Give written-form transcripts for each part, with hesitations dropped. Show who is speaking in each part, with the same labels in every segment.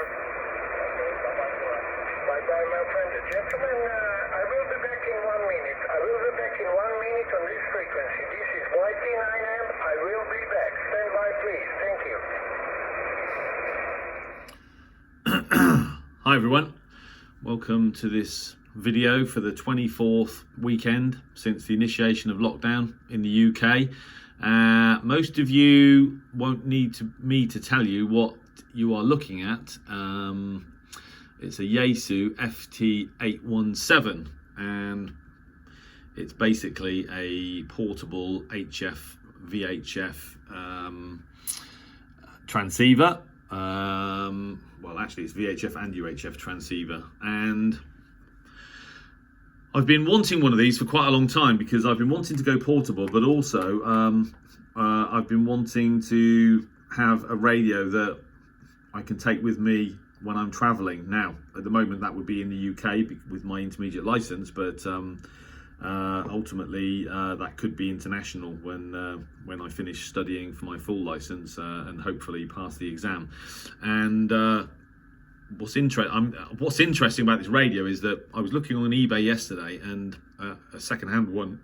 Speaker 1: Bye-bye, my friend. Gentlemen, I will be back in 1 minute. I will be back in 1 minute on this frequency. This is YT9M. I will be back. Stand by, please. Thank you.
Speaker 2: Hi everyone, welcome to this video for the 24th weekend since the initiation of lockdown in the UK. Most of you won't need me to tell you what you are looking at. It's a Yaesu FT-817 and it's basically a portable HF VHF transceiver. Well, actually it's VHF and UHF transceiver, and I've been wanting one of these for quite a long time because I've been wanting to go portable, but also I've been wanting to have a radio that I can take with me when I'm traveling. Now, at the moment that would be in the UK with my intermediate license, but ultimately that could be international when I finish studying for my full license and hopefully pass the exam. And what's interesting about this radio is that I was looking on eBay yesterday, and a second-hand one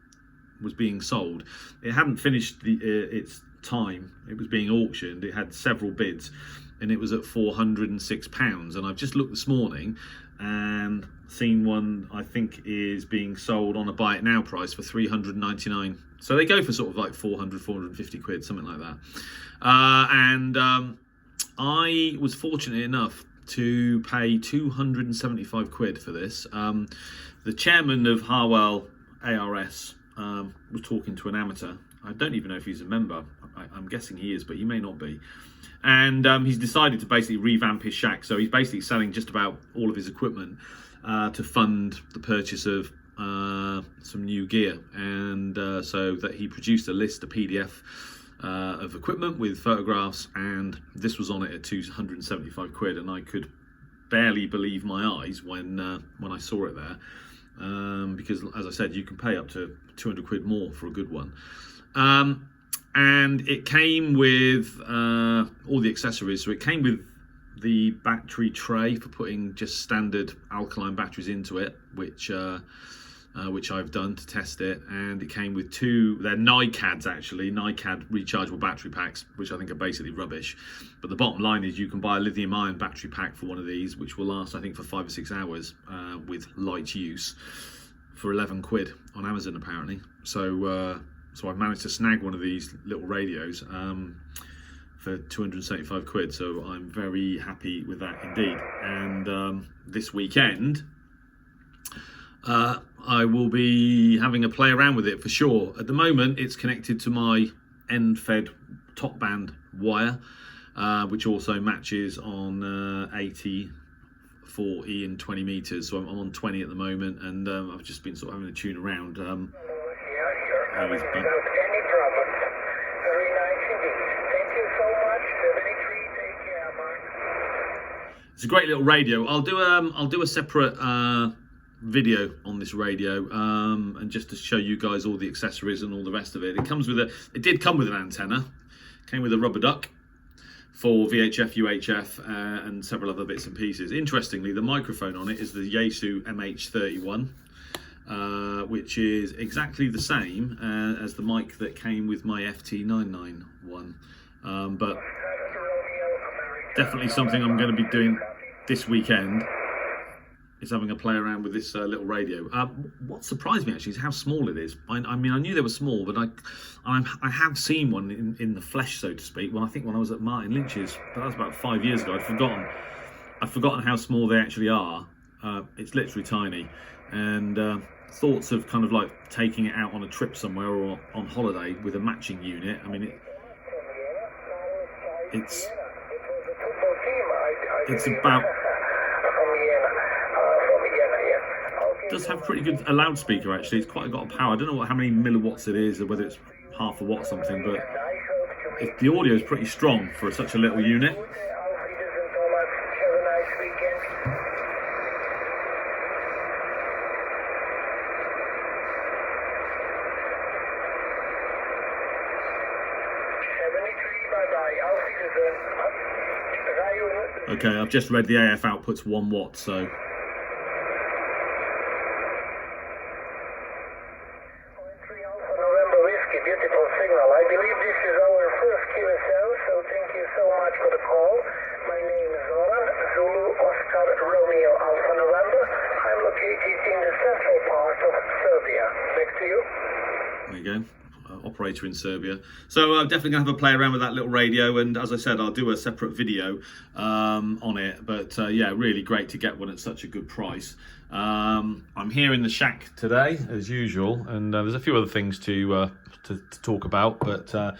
Speaker 2: was being sold. It hadn't finished its time. It was being auctioned. It had several bids, and it was at £406. And I've just looked this morning and seen one I think is being sold on a buy it now price for £399. So they go for sort of like 450 quid, something like that. I was fortunate enough to pay 275 quid for this. The chairman of Harwell ARS was talking to an amateur. I don't even know if he's a member. I'm guessing he is, but he may not be. And he's decided to basically revamp his shack. So he's basically selling just about all of his equipment to fund the purchase of some new gear. And so that he produced a list, a PDF of equipment with photographs, and this was on it at 275 quid. And I could barely believe my eyes when I saw it there. Because, as I said, you can pay up to 200 quid more for a good one. And it came with all the accessories. So it came with the battery tray for putting just standard alkaline batteries into it, which I've done to test it. And it came with they're NiCads actually, NiCad rechargeable battery packs, which I think are basically rubbish. But the bottom line is you can buy a lithium ion battery pack for one of these, which will last, I think, for 5 or 6 hours with light use for 11 quid on Amazon apparently. So I've managed to snag one of these little radios for 275 quid. So I'm very happy with that indeed. And this weekend, I will be having a play around with it for sure. At the moment, it's connected to my end-fed top band wire, which also matches on 80, 40 and 20 meters. So I'm on 20 at the moment, and I've just been sort of having a tune around.
Speaker 1: Without any problems. Very nice indeed. Thank you so much. 73, take care, Mark.
Speaker 2: It's a great little radio. I'll do a separate video on this radio, and just to show you guys all the accessories and all the rest of it. It did come with an antenna. It came with a rubber duck for VHF, UHF, and several other bits and pieces. Interestingly, the microphone on it is the Yaesu MH31. Which is exactly the same as the mic that came with my FT-991, but definitely something I'm going to be doing this weekend is having a play around with this little radio. What surprised me actually is how small it is. I mean, I knew they were small, but I have seen one in the flesh, so to speak. When I was at Martin Lynch's, but that was about 5 years ago. I'd forgotten how small they actually are. It's literally tiny, and thoughts of kind of like taking it out on a trip somewhere or on holiday with a matching unit. I mean, it's about. It does have pretty good a loudspeaker actually. It's quite got a power. I don't know how many milliwatts it is, or whether it's half a watt or something, but the audio is pretty strong for such a little unit. Okay, I've just read the AF output's 1 watt, so.
Speaker 1: 3 Alpha November Whiskey, beautiful signal. I believe this is our first QSL, so thank you so much for the call. My name is Zoran, Zulu Oscar Romeo Alpha November. I'm located in the central part of Serbia. Back to you.
Speaker 2: There you go. Operator in Serbia. So I'm definitely going to have a play around with that little radio, and as I said, I'll do a separate video on it, but yeah, really great to get one at such a good price. I'm here in the shack today as usual, and there's a few other things to talk about, but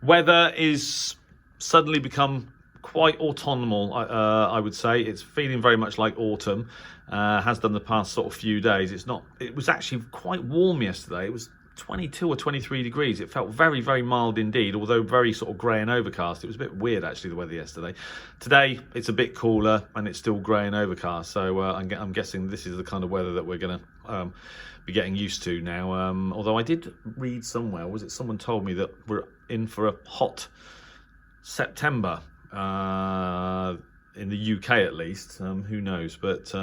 Speaker 2: weather is suddenly become quite autumnal. I would say it's feeling very much like autumn. Has done the past sort of few days. It was actually quite warm yesterday. It was 22 or 23 degrees. It felt very, very mild indeed, although very sort of grey and overcast. It was a bit weird actually, the weather yesterday. Today it's a bit cooler and it's still grey and overcast, so I'm guessing this is the kind of weather that we're going to be getting used to now. Although I did read somewhere, was it someone told me that we're in for a hot September in the UK at least. Who knows, but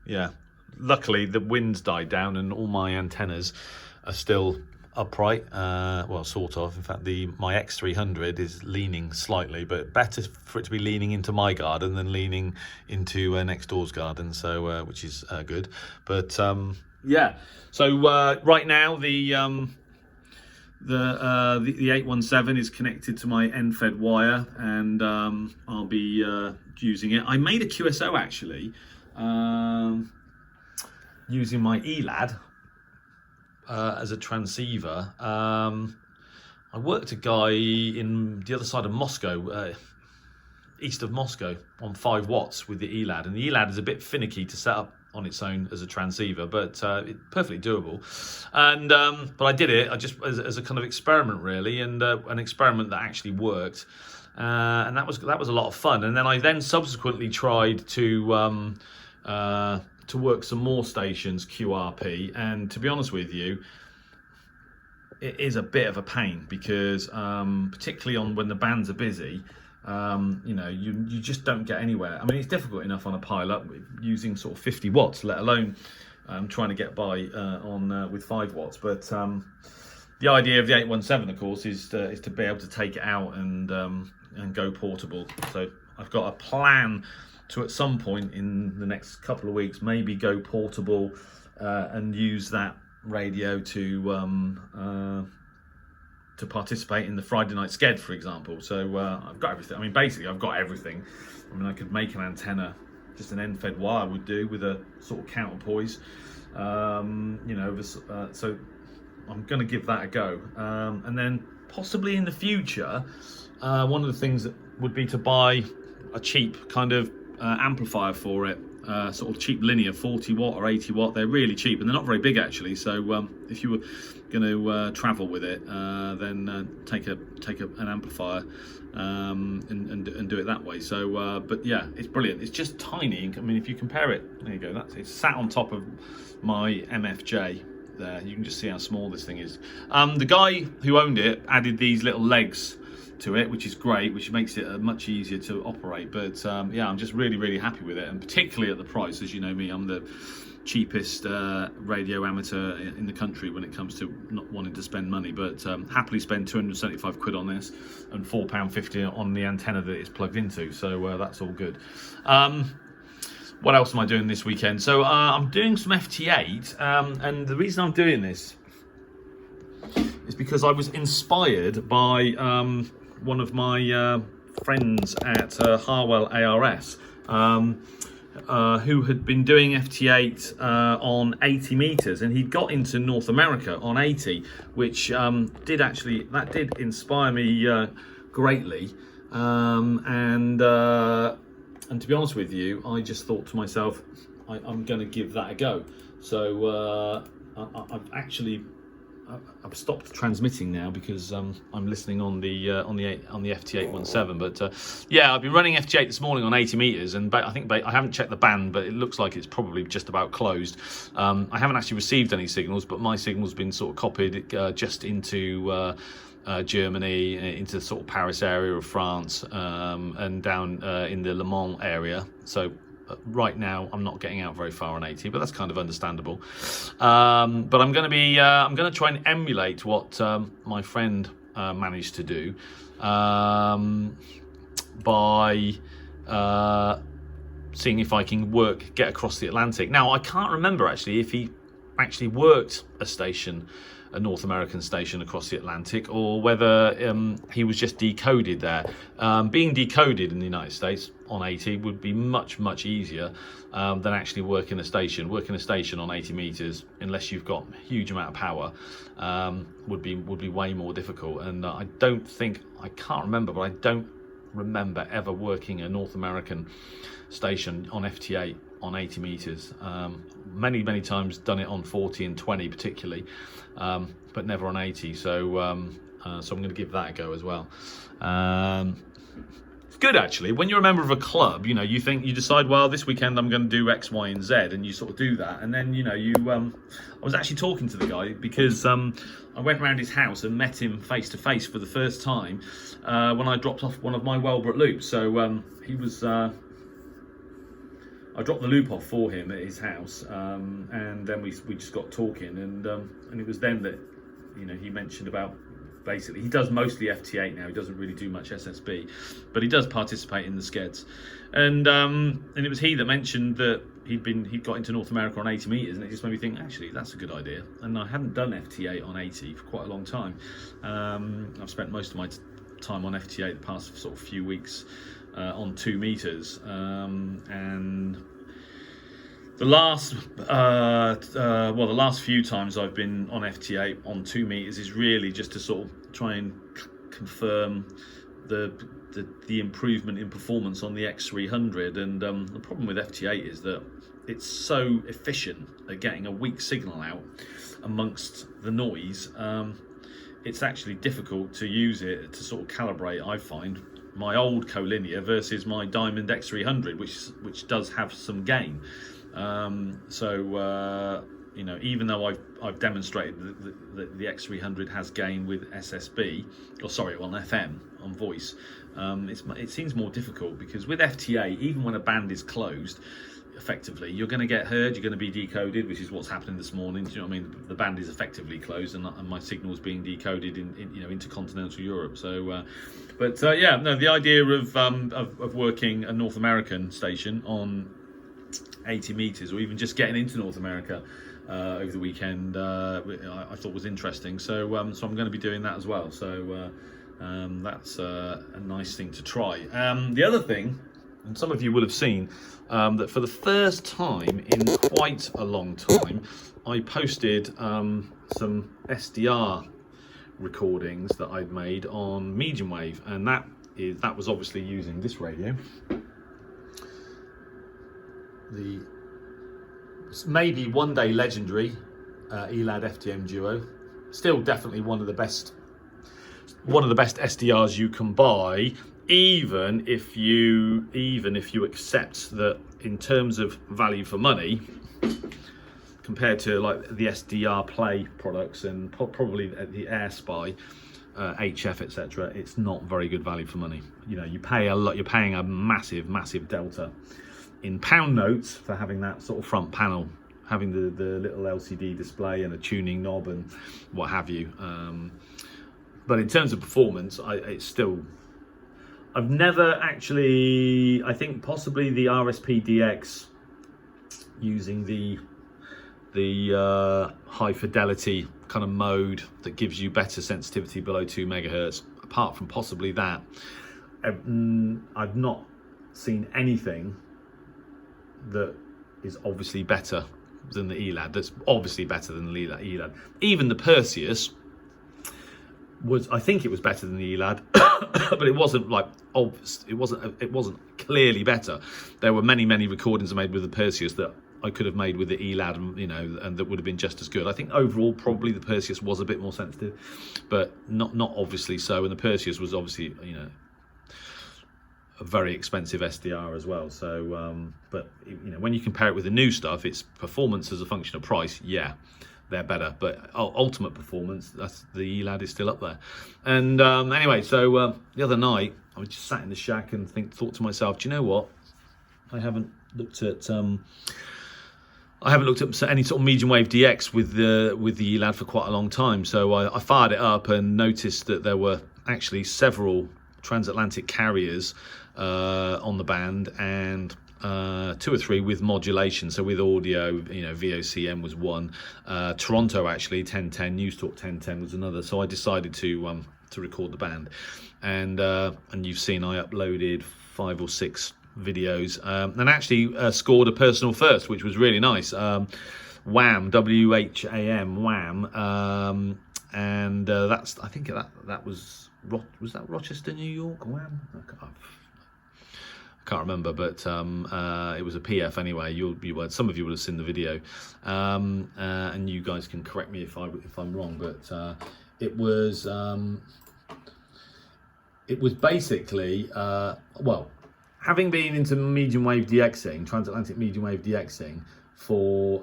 Speaker 2: yeah, luckily the wind's died down and all my antennas are still upright, well, sort of. In fact, my X300 is leaning slightly, but better for it to be leaning into my garden than leaning into next door's garden, so which is good. But yeah, so right now the 817 is connected to my end-fed wire, and I'll be using it. I made a QSO actually using my ELAD as a transceiver. I worked a guy in the other side of Moscow, east of Moscow, on 5 watts with the ELAD, and the ELAD is a bit finicky to set up on its own as a transceiver, but it's perfectly doable. And but I did it just as a kind of experiment really, and an experiment that actually worked, and that was a lot of fun. And then I subsequently tried to work some more stations QRP, and to be honest with you, it is a bit of a pain because particularly on when the bands are busy, you know, you just don't get anywhere. I mean, it's difficult enough on a pilot using sort of 50 watts, let alone trying to get by on with 5 watts. But the idea of the 817, of course, is to be able to take it out and go portable. So I've got a plan to, at some point in the next couple of weeks, maybe go portable and use that radio to participate in the Friday night sked, for example. So I've got everything. I mean, basically, I've got everything. I mean, I could make an antenna, just an end-fed wire would do, with a sort of counterpoise. You know, so I'm going to give that a go. And then possibly in the future, one of the things that would be to buy a cheap kind of amplifier for it, sort of cheap linear 40 watt or 80 watt. They're really cheap and they're not very big actually, so if you were going to travel with it, then take an amplifier and do it that way. So but yeah, it's brilliant. It's just tiny. I mean, if you compare it, there you go, it's sat on top of my MFJ there. You can just see how small this thing is. The guy who owned it added these little legs to it, which is great, which makes it much easier to operate. But yeah, I'm just really happy with it, and particularly at the price. As you know me, I'm the cheapest radio amateur in the country when it comes to not wanting to spend money, but happily spend 275 quid on this and £4.50 on the antenna that it's plugged into, so that's all good. What else am I doing this weekend? So I'm doing some FT-8, and the reason I'm doing this is because I was inspired by one of my friends at Harwell ARS, who had been doing FT-8 on 80 meters, and he'd got into North America on 80, which did inspire me greatly. And to be honest with you, I just thought to myself, I'm going to give that a go. So I've stopped transmitting now because I'm listening on the FT-817. But yeah, I've been running FT-8 this morning on 80 meters, and I think I haven't checked the band, but it looks like it's probably just about closed. I haven't actually received any signals, but my signal's been sort of copied just into Germany, into sort of Paris area of France, and down in the Le Mans area. So right now I'm not getting out very far on 80, but that's kind of understandable. But I'm going to try and emulate what my friend managed to do by seeing if I can get across the Atlantic. Now, I can't remember actually if he actually worked a North American station across the Atlantic, or whether he was just decoded there. Being decoded in the United States on 80 would be much easier than actually working a station. Working a station on 80 meters, unless you've got a huge amount of power, would be way more difficult. And I can't remember, but I don't remember ever working a North American station on FT-8 on 80 meters. Many times done it on 40 and 20 particularly, but never on 80. So I'm going to give that a go as well. It's good actually when you're a member of a club. You know, you decide, well, this weekend I'm going to do X, Y, and Z, and you sort of do that. And then I was actually talking to the guy because I went round his house and met him face to face for the first time when I dropped off one of my Welbrook loops. So he was. I dropped the loop off for him at his house, and then we just got talking, and it was then that he mentioned about, basically he does mostly FT8 now. He doesn't really do much SSB, but he does participate in the skeds, and it was he that mentioned that he'd got into North America on 80 meters, and it just made me think, actually that's a good idea. And I hadn't done FT8 on 80 for quite a long time. I've spent most of my time on FT8 the past sort of few weeks on 2 meters, and the last few times I've been on FT8 on 2 meters is really just to sort of try and confirm the improvement in performance on the X300. And the problem with FT8 is that it's so efficient at getting a weak signal out amongst the noise. It's actually difficult to use it to sort of calibrate, I find, my old collinear versus my Diamond X300, which does have some gain. Even though I've demonstrated that the X300 has gain with SSB, on FM, on voice, it seems more difficult because with FTA, even when a band is closed, effectively you're going to get heard, you're going to be decoded, which is what's happening this morning. Do you know what I mean? The band is effectively closed, and my signal is being decoded in into continental Europe. So the idea of working a North American station on 80 meters, or even just getting into North America over the weekend, I thought was interesting. So I'm going to be doing that as well. So that's a nice thing to try. The other thing, and some of you will have seen that for the first time in quite a long time, I posted some SDR recordings that I'd made on medium wave, and that was obviously using this radio, the maybe one day legendary ELAD FTM Duo. Still definitely one of the best SDRs you can buy, even if you accept that in terms of value for money, compared to like the SDR Play products and probably the AirSpy, HF, etc., it's not very good value for money. You pay a lot. You're paying a massive delta in pound notes for having that sort of front panel, having the little LCD display and a tuning knob and what have you. But in terms of performance, it's still. I've never actually. I think possibly the RSP DX using the high fidelity kind of mode that gives you better sensitivity below 2 megahertz. Apart from possibly that, I've not seen anything that is obviously better than the ELAD. That's obviously better than the ELAD. Even the Perseus I think it was better than the ELAD, but it wasn't like obvious. It wasn't clearly better. There were many recordings I made with the Perseus that I could have made with the ELAD, and that would have been just as good. I think overall probably the Perseus was a bit more sensitive, but not obviously so. And the Perseus was obviously a very expensive SDR as well. So, but when you compare it with the new stuff, its performance as a function of price, yeah, they're better. But ultimate performance, that's the ELAD is still up there. And anyway, so the other night I was just sat in the shack and thought to myself, do you know what? I haven't looked at any sort of medium wave DX with the ELAD for quite a long time. So I fired it up and noticed that there were actually several transatlantic carriers on the band, and 2 or 3 with modulation, so with audio. VOCM was one, Toronto actually 1010, News Talk 1010 was another. So I decided to record the band, and you've seen I uploaded 5 or 6 videos, and actually scored a personal first, which was really nice. WHAM, WHAM, WHAM, and that's, I think that was that Rochester, New York, WHAM? I can't remember, but it was a PF anyway. Some of you will have seen the video, and you guys can correct me if I'm wrong, but it was basically well, having been into medium wave DXing, transatlantic medium wave DXing for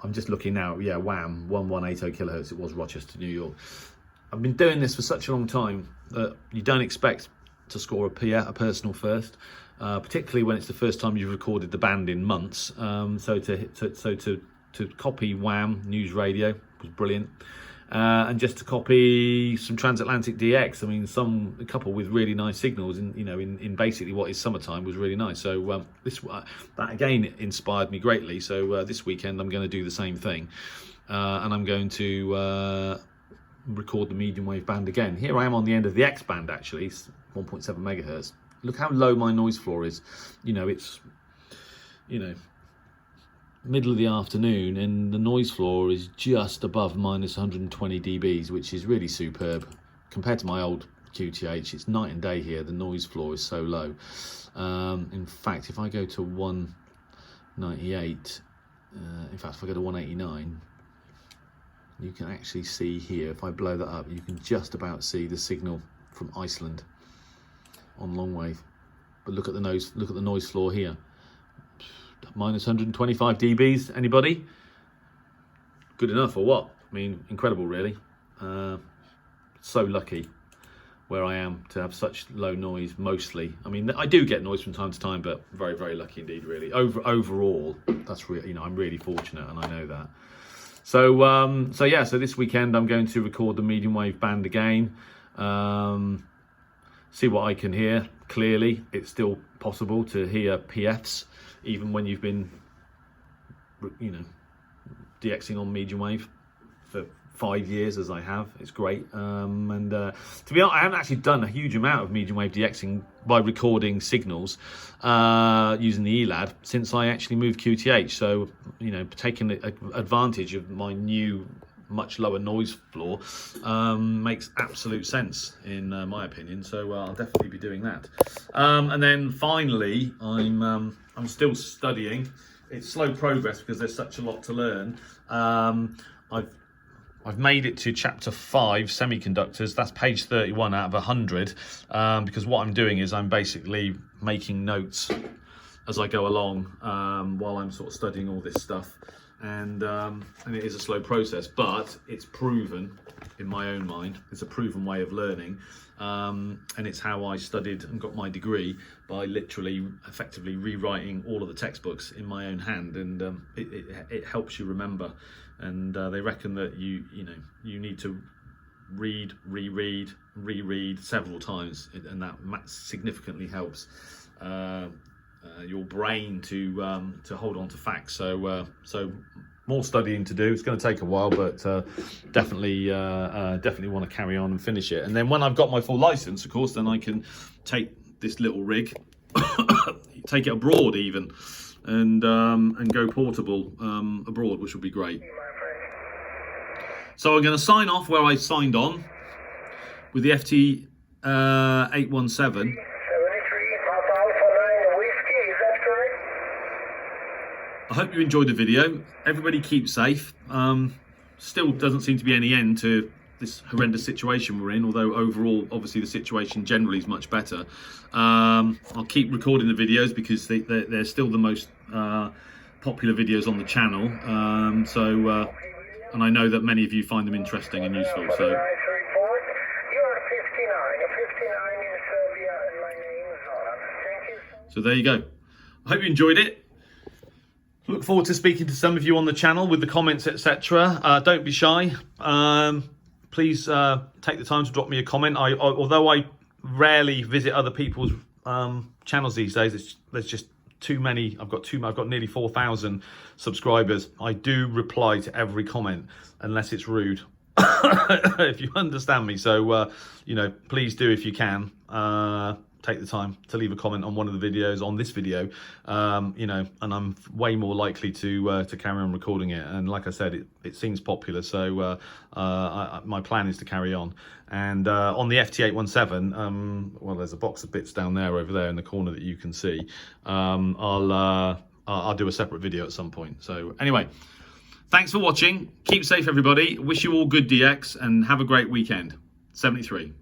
Speaker 2: I'm just looking now, yeah, WHAM 1180 kilohertz. It was Rochester, New York. I've been doing this for such a long time that you don't expect to score a personal first, particularly when it's the first time you've recorded the band in months. So to copy WHAM News Radio was brilliant, and just to copy some transatlantic DX. I mean, a couple with really nice signals in basically what is summertime was really nice. So that again inspired me greatly. So this weekend I'm going to do the same thing, and I'm going to record the medium wave band again. Here I am on the end of the X band, actually, 1.7 megahertz. Look how low my noise floor is. It's middle of the afternoon and the noise floor is just above minus 120 dBs, which is really superb compared to my old QTH. It's night and day here. The noise floor is so low. In fact, if I go to 198, in fact if I go to 189, you can actually see here, if I blow that up, you can just about see the signal from Iceland on long wave. But look at the noise floor here. Minus 125 dBs. Anybody? Good enough or what? I mean, incredible, really. So lucky where I am to have such low noise mostly. I mean, I do get noise from time to time, but very, very lucky indeed, really. Overall, that's really, I'm really fortunate, and I know that. So yeah, so this weekend I'm going to record the medium wave band again. See what I can hear. Clearly, it's still possible to hear PFs, even when you've been, DXing on medium wave for 5 years, as I have. It's great. And to be honest, I haven't actually done a huge amount of medium wave DXing by recording signals using the ELAD since I actually moved QTH. So, taking advantage of my new, much lower noise floor makes absolute sense in my opinion. So I'll definitely be doing that. And then finally, I'm still studying. It's slow progress because there's such a lot to learn. I've made it to chapter 5, semiconductors. That's page 31 out of 100. Because what I'm doing is I'm basically making notes as I go along while I'm sort of studying all this stuff. And it is a slow process, but it's proven in my own mind. It's a proven way of learning, and it's how I studied and got my degree, by literally effectively rewriting all of the textbooks in my own hand, and it helps you remember. And they reckon that you need to read, reread several times, and that significantly helps your brain to hold on to facts. So more studying to do. It's going to take a while, but definitely want to carry on and finish it. And then when I've got my full license, of course, then I can take this little rig, take it abroad even, and go portable abroad, which would be great. So I'm going to sign off where I signed on with the FT-817. I hope you enjoyed the video. Everybody keep safe. Still doesn't seem to be any end to this horrendous situation we're in, although overall, obviously, the situation generally is much better. I'll keep recording the videos because they're still the most popular videos on the channel. So and I know that many of you find them interesting and useful. So.
Speaker 1: Nice report. You're 59. 59 in Serbia, and my name's Zoran. Thank you.
Speaker 2: So there you go. I hope you enjoyed it. Look forward to speaking to some of you on the channel with the comments, etc. Don't be shy. Please take the time to drop me a comment. Although I rarely visit other people's channels these days, there's just too many. I've got nearly 4,000 subscribers. I do reply to every comment unless it's rude. If you understand me. So you know, please do, if you can, take the time to leave a comment on one of the videos, on this video, you know, and I'm way more likely to carry on recording it. And like I said, it seems popular, so my plan is to carry on. And on the FT-817, well, there's a box of bits down there, over there in the corner that you can see. I'll do a separate video at some point. So anyway, thanks for watching. Keep safe, everybody. Wish you all good DX, and have a great weekend. 73.